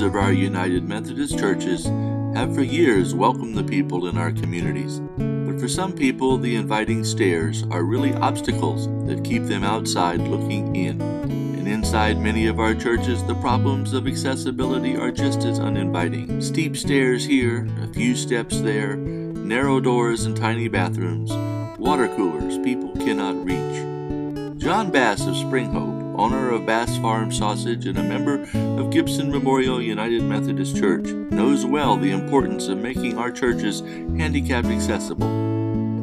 of our United Methodist churches have for years welcomed the people in our communities. But for some people, the inviting stairs are really obstacles that keep them outside looking in. And inside many of our churches, the problems of accessibility are just as uninviting. Steep stairs here, a few steps there, narrow doors and tiny bathrooms, water coolers people cannot reach. John Bass of Spring Hope, owner of Bass Farm Sausage and a member of Gibson Memorial United Methodist Church, knows well the importance of making our churches handicap accessible.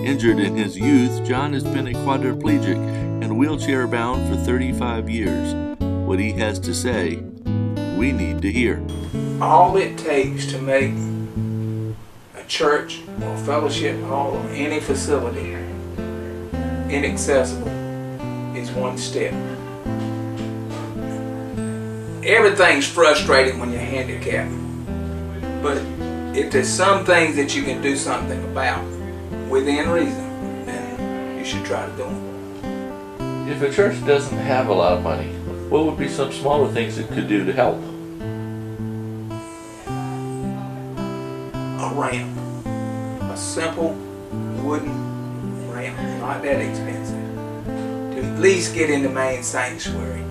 Injured in his youth, John has been a quadriplegic and wheelchair-bound for 35 years. What he has to say, we need to hear. All it takes to make a church or fellowship hall or any facility inaccessible is one step. Everything's frustrating when you're handicapped, but if there's some things that you can do something about within reason, then you should try to do them. If a church doesn't have a lot of money, what would be some smaller things it could do to help? A ramp. A simple wooden ramp, not that expensive, to at least get in the main sanctuary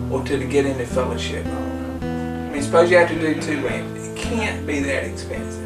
or to get in the fellowship hall. I mean, suppose you have to do 2 ramps. It can't be that expensive.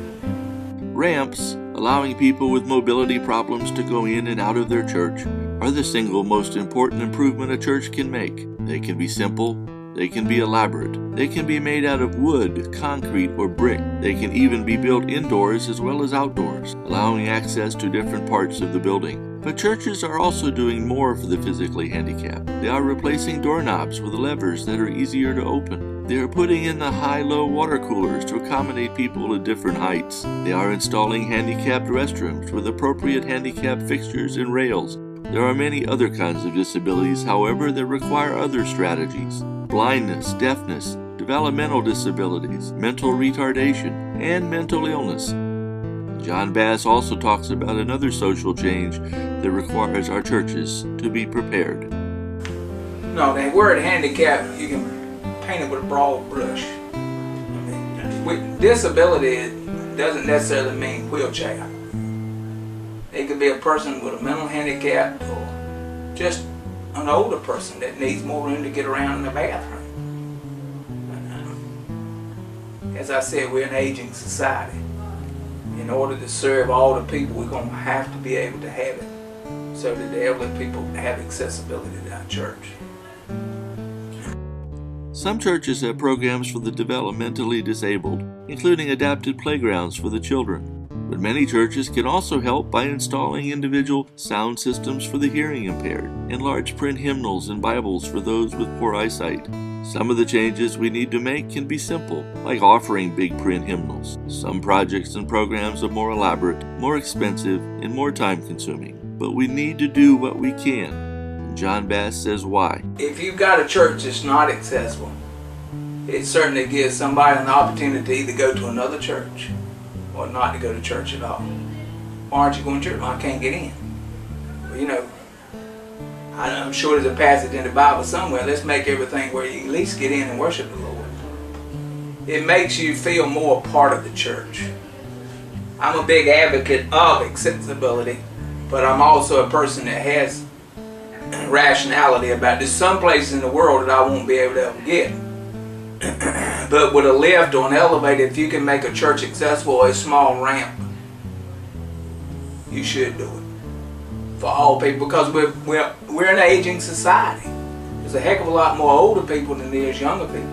Ramps, allowing people with mobility problems to go in and out of their church, are the single most important improvement a church can make. They can be simple, they can be elaborate, they can be made out of wood, concrete, or brick. They can even be built indoors as well as outdoors, allowing access to different parts of the building. But churches are also doing more for the physically handicapped. They are replacing doorknobs with levers that are easier to open. They are putting in the high-low water coolers to accommodate people at different heights. They are installing handicapped restrooms with appropriate handicap fixtures and rails. There are many other kinds of disabilities, however, that require other strategies. Blindness, deafness, developmental disabilities, mental retardation, and mental illness. John Bass also talks about another social change that requires our churches to be prepared. No, that word handicap, you can paint it with a broad brush. I mean, with disability, it doesn't necessarily mean wheelchair. It could be a person with a mental handicap or just an older person that needs more room to get around in the bathroom. As I said, we're an aging society. In order to serve all the people, we're going to have to be able to have it so that the elderly people have accessibility to our church. Some churches have programs for the developmentally disabled, including adapted playgrounds for the children. But many churches can also help by installing individual sound systems for the hearing impaired and large print hymnals and Bibles for those with poor eyesight. Some of the changes we need to make can be simple, like offering big print hymnals. Some projects and programs are more elaborate, more expensive, and more time-consuming. But we need to do what we can. And John Bass says why. If you've got a church that's not accessible, it certainly gives somebody an opportunity to either go to another church or not to go to church at all. Why aren't you going to church? Well, I can't get in. Well, you know, I'm sure there's a passage in the Bible somewhere. Let's make everything where you can at least get in and worship the Lord. It makes you feel more a part of the church. I'm a big advocate of accessibility, but I'm also a person that has rationality about there's some places in the world that I won't be able to ever get. But with a lift or an elevator, if you can make a church accessible or a small ramp, you should do it for all people, because we're an aging society. There's a heck of a lot more older people than there is younger people,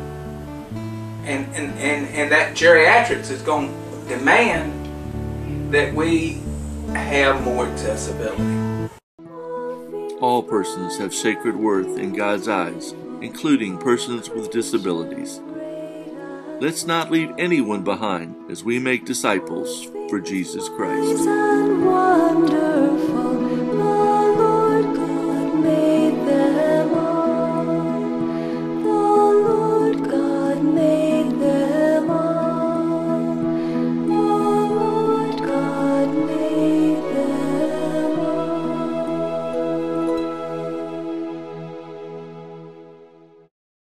and that geriatrics is going to demand that we have more accessibility. All persons have sacred worth in God's eyes, including persons with disabilities. Let's not leave anyone behind as we make disciples for Jesus Christ.